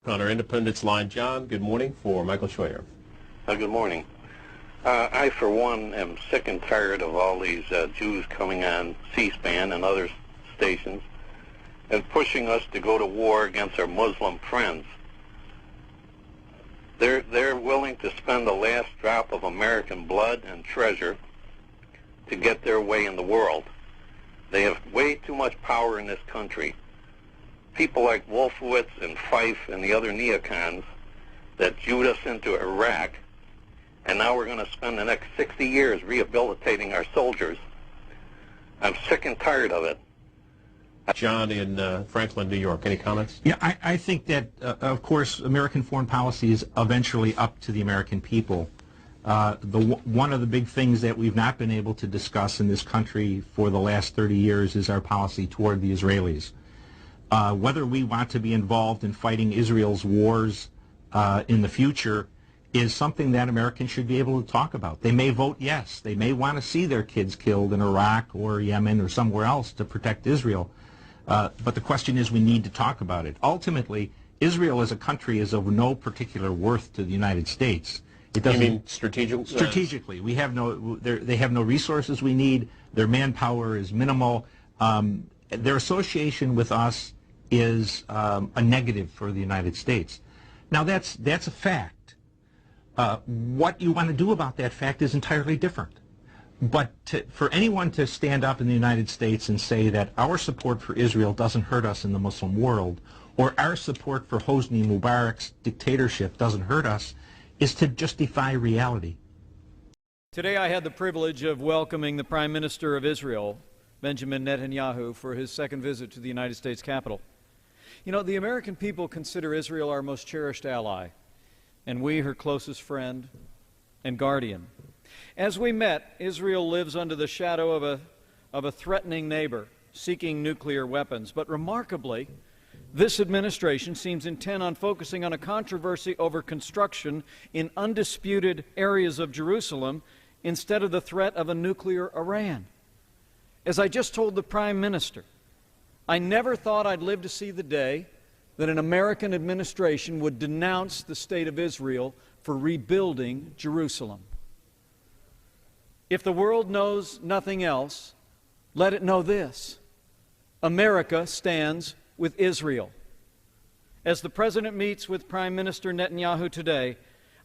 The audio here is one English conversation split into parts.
On our Independence line, John, good morning for Michael Schweier. Good morning. I, for one, am sick and tired of all these Jews coming on C-SPAN and other stations and pushing us to go to war against our Muslim friends. They're willing to spend the last drop of American blood and treasure to get their way in the world. They have way too much power in this country. People like Wolfowitz and Fife and the other neocons that Jewed us into Iraq, and now we're going to spend the next 60 years rehabilitating our soldiers. I'm sick and tired of it. John in Franklin, New York. Any comments? Yeah, I think that, of course, American foreign policy is eventually up to the American people. One of the big things that we've not been able to discuss in this country for the last 30 years is our policy toward the Israelis. Whether we want to be involved in fighting Israel's wars in the future is something that Americans should be able to talk about. They may vote yes. They may want to see their kids killed in Iraq or Yemen or somewhere else to protect Israel. But the question is, we need to talk about it. Ultimately, Israel as a country is of no particular worth to the United States. It doesn't. You mean strategically? We have they have no resources we need. Their manpower is minimal. Their association with us is a negative for the United States. Now that's a fact. What you want to do about that fact is entirely different. But for anyone to stand up in the United States and say that our support for Israel doesn't hurt us in the Muslim world, or our support for Hosni Mubarak's dictatorship doesn't hurt us, is to just defy reality. Today I had the privilege of welcoming the Prime Minister of Israel, Benjamin Netanyahu, for his second visit to the United States Capitol. You know, the American people consider Israel our most cherished ally, and we her closest friend and guardian. As we met, Israel lives under the shadow of a threatening neighbor seeking nuclear weapons. But remarkably, this administration seems intent on focusing on a controversy over construction in undisputed areas of Jerusalem instead of the threat of a nuclear Iran. As I just told the Prime Minister, I never thought I'd live to see the day that an American administration would denounce the state of Israel for rebuilding Jerusalem. If the world knows nothing else, let it know this: America stands with Israel. As the President meets with Prime Minister Netanyahu today,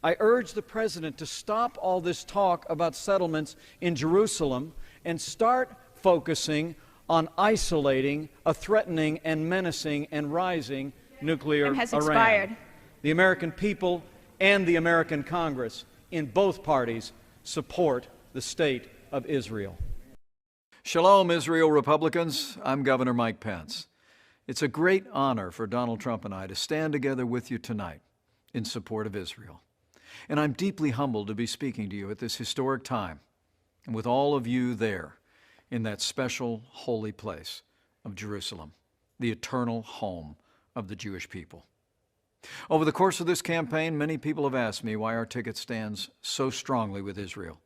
I urge the President to stop all this talk about settlements in Jerusalem and start focusing on isolating a threatening and menacing and rising nuclear Iran. Expired. The American people and the American Congress in both parties support the state of Israel. Shalom, Israel Republicans. I'm Governor Mike Pence. It's a great honor for Donald Trump and I to stand together with you tonight in support of Israel. And I'm deeply humbled to be speaking to you at this historic time and with all of you there in that special holy place of Jerusalem, the eternal home of the Jewish people. Over the course of this campaign, many people have asked me why our ticket stands so strongly with Israel.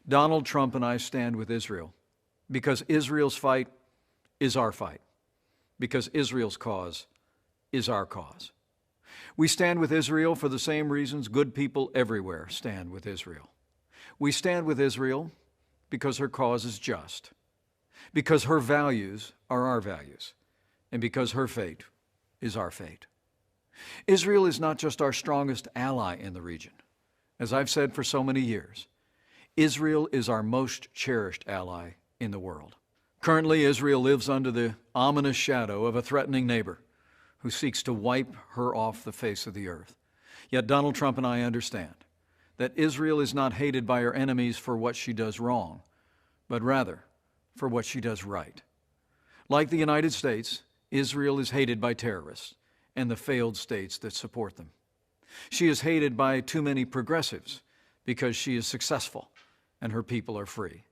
Donald Trump and I stand with Israel because Israel's fight is our fight, because Israel's cause is our cause. We stand with Israel for the same reasons good people everywhere stand with Israel. We stand with Israel because her cause is just, because her values are our values, and because her fate is our fate. Israel is not just our strongest ally in the region. As I've said for so many years, Israel is our most cherished ally in the world. Currently, Israel lives under the ominous shadow of a threatening neighbor who seeks to wipe her off the face of the earth. Yet Donald Trump and I understand that Israel is not hated by her enemies for what she does wrong, but rather for what she does right. Like the United States, Israel is hated by terrorists and the failed states that support them. She is hated by too many progressives because she is successful and her people are free.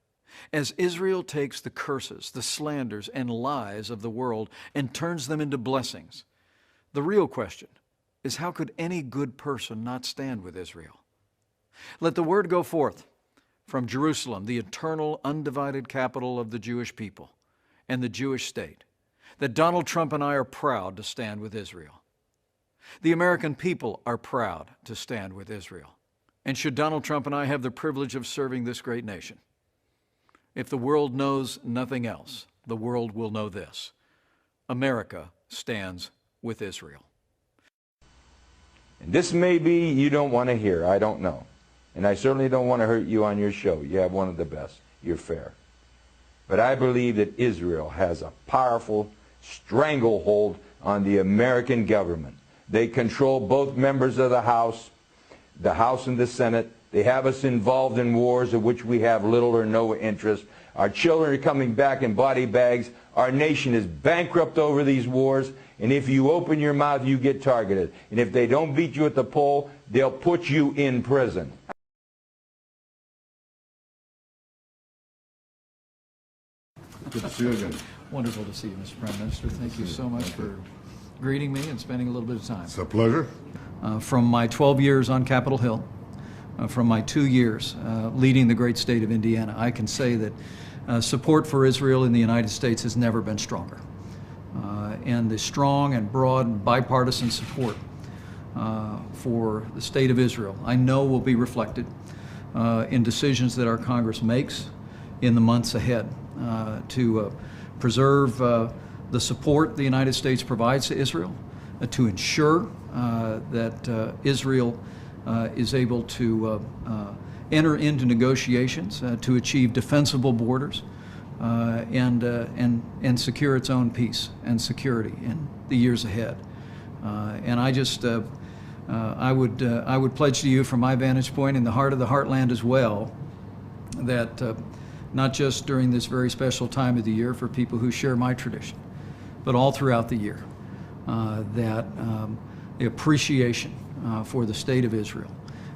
As Israel takes the curses, the slanders, and lies of the world and turns them into blessings, the real question is, how could any good person not stand with Israel? Let the word go forth from Jerusalem, the eternal, undivided capital of the Jewish people and the Jewish state, that Donald Trump and I are proud to stand with Israel. The American people are proud to stand with Israel. And should Donald Trump and I have the privilege of serving this great nation, if the world knows nothing else, the world will know this: America stands with Israel. And this may be you don't want to hear, I don't know. And I certainly don't want to hurt you on your show. You have one of the best. You're fair. But I believe that Israel has a powerful stranglehold on the American government. They control both members of the House and the Senate. They have us involved in wars of which we have little or no interest. Our children are coming back in body bags. Our nation is bankrupt over these wars. And if you open your mouth, you get targeted. And if they don't beat you at the poll, they'll put you in prison. Good to see you again. Wonderful to see you, Mr. Prime Minister. Thank you so much for greeting me and spending a little bit of time. It's a pleasure. From my 12 years on Capitol Hill, from my 2 years leading the great state of Indiana, I can say that support for Israel in the United States has never been stronger. And the strong and broad bipartisan support for the state of Israel, I know, will be reflected in decisions that our Congress makes in the months ahead to preserve the support the United States provides to Israel, to ensure that Israel is able to enter into negotiations to achieve defensible borders and secure its own peace and security in the years ahead. And I just I would pledge to you, from my vantage point in the heart of the heartland as well, that not just during this very special time of the year for people who share my tradition, but all throughout the year, that the appreciation for the state of Israel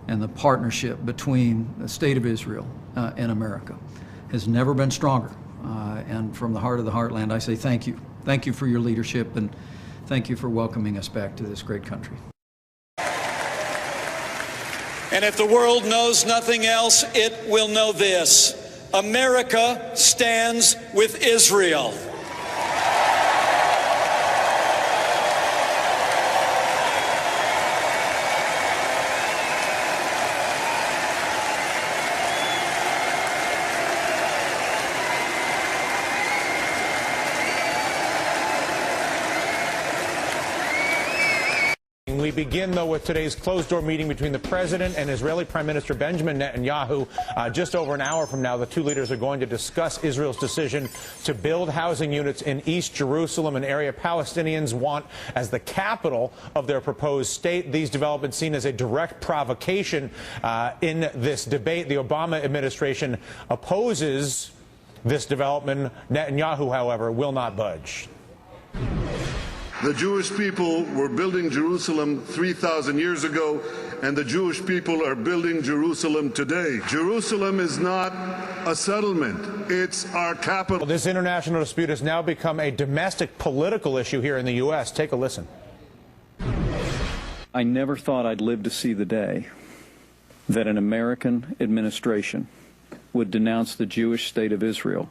and the partnership between the state of Israel and America has never been stronger. And from the heart of the heartland, I say thank you. Thank you for your leadership, and thank you for welcoming us back to this great country. And if the world knows nothing else, it will know this: America stands with Israel. We begin, though, with today's closed-door meeting between the President and Israeli Prime Minister Benjamin Netanyahu. Just over an hour from now, the two leaders are going to discuss Israel's decision to build housing units in East Jerusalem, an area Palestinians want as the capital of their proposed state. These developments seen as a direct provocation in this debate. The Obama administration opposes this development. Netanyahu, however, will not budge. The Jewish people were building Jerusalem 3,000 years ago, and the Jewish people are building Jerusalem today. Jerusalem is not a settlement. It's our capital. This international dispute has now become a domestic political issue here in the U.S. Take a listen. I never thought I'd live to see the day that an American administration would denounce the Jewish state of Israel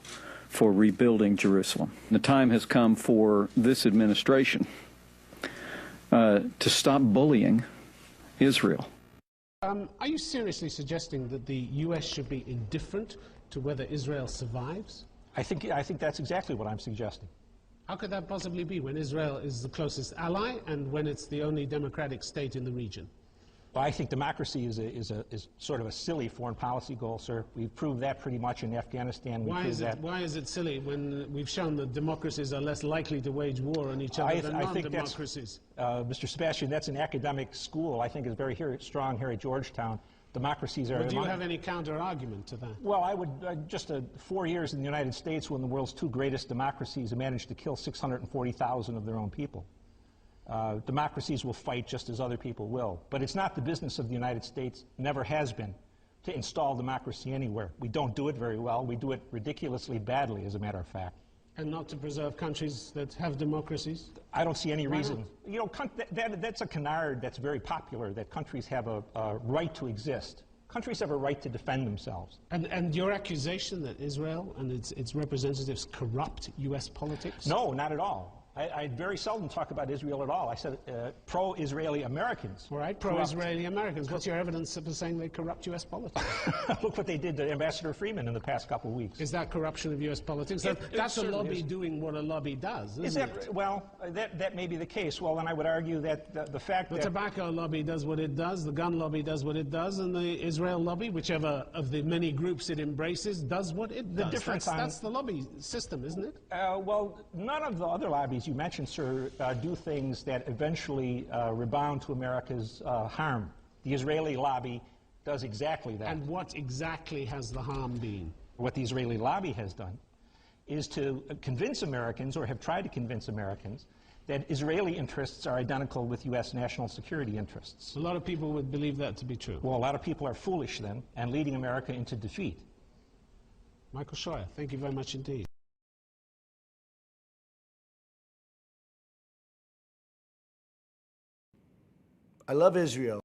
for rebuilding Jerusalem. The time has come for this administration to stop bullying Israel. Are you seriously suggesting that the U.S. should be indifferent to whether Israel survives? I think that's exactly what I'm suggesting. How could that possibly be when Israel is the closest ally and when it's the only democratic state in the region? Well, I think democracy is sort of a silly foreign policy goal, sir. We've proved that pretty much in Afghanistan. Why is it silly when we've shown that democracies are less likely to wage war on each other than non-democracies? Mr. Sebastian, that's an academic school I think is very strong here at Georgetown. Democracies are... Well, do you have any counter-argument to that? Well, I would... 4 years in the United States, when the world's two greatest democracies have managed to kill 640,000 of their own people. Democracies will fight just as other people will. But it's not the business of the United States, never has been, to install democracy anywhere. We don't do it very well. We do it ridiculously badly, as a matter of fact. And not to preserve countries that have democracies? I don't see any reason. You know, that's a canard that's very popular, that countries have a right to exist. Countries have a right to defend themselves. And your accusation that Israel and its representatives corrupt U.S. politics? No, not at all. I very seldom talk about Israel at all. I said pro-Israeli Americans. All right, pro-Israeli Americans. What's your evidence for saying they corrupt U.S. politics? Look what they did to Ambassador Freeman in the past couple of weeks. Is that corruption of U.S. politics? That's a lobby doing what a lobby does, isn't it? Well, that may be the case. Well, then I would argue that the fact that... The tobacco lobby does what it does, the gun lobby does what it does, and the Israel lobby, whichever of the many groups it embraces, does what it does. That's the lobby system, isn't it? Well, none of the other lobbies you mentioned, sir, do things that eventually rebound to America's harm. The Israeli lobby does exactly that. And what exactly has the harm been? What the Israeli lobby has done is to convince Americans, or have tried to convince Americans, that Israeli interests are identical with U.S. national security interests. A lot of people would believe that to be true. Well, a lot of people are foolish then, and leading America into defeat. Michael Scheuer, thank you very much indeed. I love Israel.